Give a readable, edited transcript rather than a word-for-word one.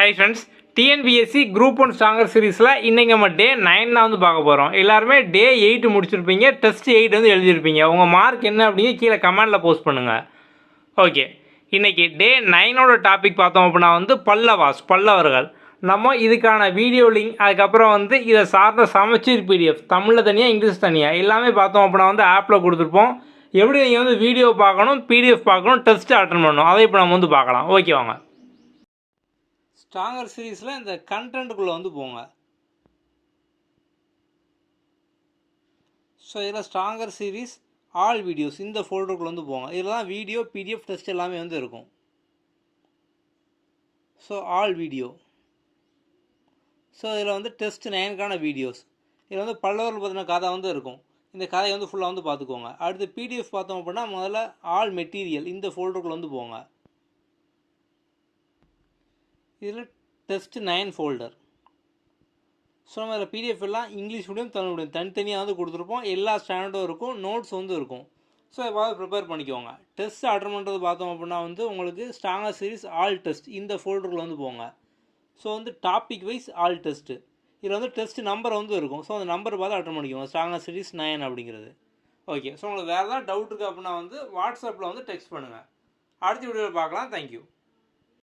Hi friends, TNPSC group 1 stronger சீரீஸில் இன்றைக்கி நம்ம டே 9 வந்து பார்க்க போகிறோம். எல்லாருமே டே 8 முடிச்சிருப்பீங்க, டெஸ்ட் 8 வந்து எழுதியிருப்பீங்க. உங்கள் மார்க் என்ன அப்படிங்க கீழே கமெண்டில் போஸ்ட் பண்ணுங்கள். ஓகே, இன்றைக்கி டே 9ஓட டாபிக் பார்த்தோம் அப்படின்னா வந்து பல்லவர்கள். நம்ம இதுக்கான வீடியோ லிங்க், அதுக்கப்புறம் வந்து இதை சார்ந்த சமச்சீர் பிடிஎஃப் தமிழில் தனியாக இங்கிலீஷ் தனியாக எல்லாமே பார்த்தோம் அப்படின்னா வந்து ஆப்பில் கொடுத்துருப்போம். எப்படி நீங்கள் வந்து வீடியோ பார்க்கணும், பிடிஎஃப் பார்க்கணும், டெஸ்ட்டு அட்டன் பண்ணணும், அதை இப்போ நம்ம வந்து பார்க்கலாம். ஓகே வாங்க. ஸ்ட்ராங்கர் சீரீஸில் இந்த கண்டென்ட்டுக்குள்ளே வந்து போங்க. ஸோ இதில் ஸ்ட்ராங்கர் சீரீஸ் ஆல் வீடியோஸ் இந்த ஃபோல்டருக்குள்ளே வந்து போங்க. இதில் தான் வீடியோ, பிடிஎஃப், டெஸ்ட் எல்லாமே வந்து இருக்கும். So all video. ஸோ இதில் வந்து டெஸ்ட் 9க்கான வீடியோஸ். இதில் வந்து பல்லவர்கள் பற்றின கதை வந்து இருக்கும். இந்த கதையை வந்து ஃபுல்லாக வந்து பார்த்துக்கோங்க. அடுத்து பிடிஎஃப் பார்த்தோம் அப்படின்னா முதல்ல ஆல் மெட்டீரியல் இந்த ஃபோல்டருக்குள்ளே வந்து போங்க. இதில் டெஸ்ட் 9 ஃபோல்டர். ஸோ நம்ம இதில் பிடிஎஃப் எல்லாம் இங்கிலீஷ் மீடியம், தமிழ் மீடியம் தனித்தனியாக வந்து கொடுத்துருப்போம். எல்லா ஸ்டாண்டர்டும் இருக்கும், நோட்ஸ் வந்து இருக்கும். ஸோ எதாவது ப்ரிப்பேர் பண்ணிக்கோங்க. டெஸ்ட் அட்டன் பண்ணுறது பார்த்தோம் அப்படின்னா வந்து உங்களுக்கு ஸ்ட்ராங்கர் சீரீஸ் ஆல் டெஸ்ட் இந்த ஃபோல்டருக்குள்ள வந்து போங்க. ஸோ வந்து டாபிக் வைஸ் ஆல் டெஸ்ட்டு. இதில் வந்து டெஸ்ட் நம்பர் வந்து இருக்கும். ஸோ அந்த நம்பர் பார்த்து அட்டன் பண்ணிக்கோங்க. ஸ்ட்ராங்கர் சீரீஸ் 9 அப்படிங்கிறது. ஓகே, ஸோ உங்களுக்கு வேறு ஏதாவது டவுட் இருக்குது அப்படின்னா வந்து வாட்ஸ்அப்பில் வந்து டெக்ஸ்ட் பண்ணுங்கள். அடுத்த வீடியோவில் பார்க்கலாம். தேங்க்யூ.